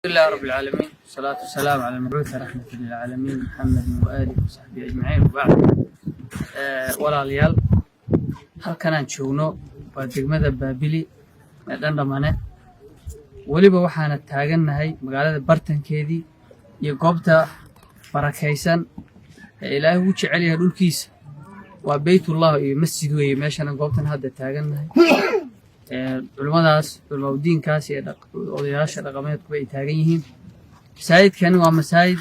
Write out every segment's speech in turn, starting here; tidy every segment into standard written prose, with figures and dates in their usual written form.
لله رب العالمين والصلاة والسلام على المبعوث رحمة للعالمين محمد وآله وصحبه أجمعين وبعد ولا ليال هل كان شونو ودقمة بابلي دندمانه waliba waxaan taaganahay magaalada bartankeedii iyo goobta barakaysan ee Ilaahay uu jecel yahay dhulkiisa waa Baytullah iyo masjid weeye meeshan goobtan hadda taaganahay culimadaas diinkaas iyo odayaasha dhaqameedku ay taagan yihiin masaajidkan waa masaajid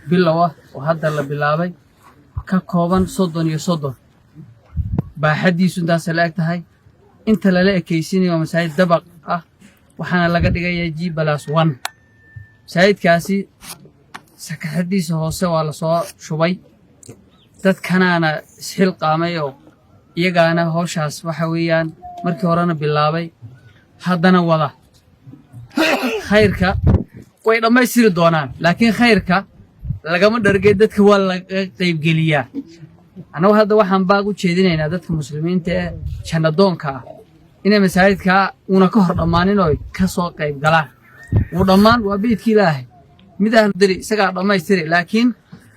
bilow ah oo hadda la bilaabay ka kooban 30 baaxadiisu intaas la eg tahay inta la ekaysiinayo masaajid dabaq ah waxaana laga dhigayaa G+1 masaajidkaasi sakaxadiisa hoose waa la soo shubay dadkanaana isxil qaamay oo iyagaana hawshaas waxa weeyaan markii horena bilaabay haddana wada khayrka way dhamaystiri doonaan laakiin khayrka lagama dhargay dadka waa la qayb geliyaa anagu hadda waxaan baaq u jeedinaynaa dadka muslimiinta ee jannadoonka ah inay masaajidka una ka hor dhamaanin oo ka soo qayb galaan uu dhamaan waa beedkii Ilaahay mid aan diri isaga dhamaystiri laakiin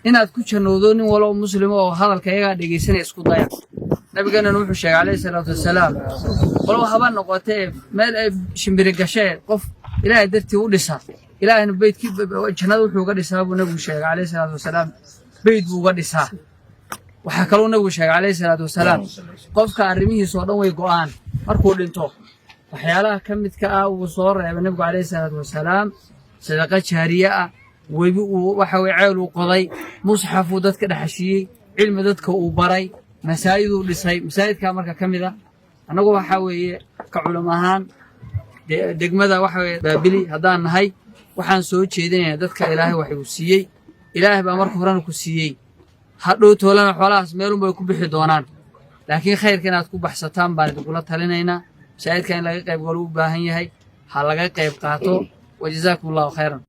inaad ku janoodo nin walo muslim oo hadalka iyaga dhageysanay isku daya nabigana wuxuu sheegay kaleey salaatu wasalaam walo haba noqotay meel ay shimbir gashay qof Ilaahay dartii u dhisa Ilaahayna beedkii jannada wuxuu ga dhisaa buu nabigu sheegay kaleey salaatu wasalaam beed buu ga dhisaa waxa kale oo nabigu sheegay kaleey salaatu wasalaam qofka arrimihiisa oo dhan way go'aan markuu dhinto waxyaalaha kamidka ah uu soo reebay nabigu kaleey salaatu wasalaam sadaqa jaariya ah webi uu waxa way ceel uu qoday musxafu dadka dhaxashiyay cilmi dadka uu baray masaajid uu dhisay masaajidka marka kamida anagu waxa weeye ka culimo ahaan degmada waxa way baabili hadaan nahay waxaan soo jeedinaynaa dadka Ilaahay wax uu siiyay Ilaahay baa marka horena ku siiyay hadhow toolana xoolahaas meelun bay ku bixi doonaan laakiin khayrka inaad ku baxsataan baan idinku talinaynaa masaajidka in laga qayb galo u baahan yahay ha laga qayb qaato wajazaakumullahu khayran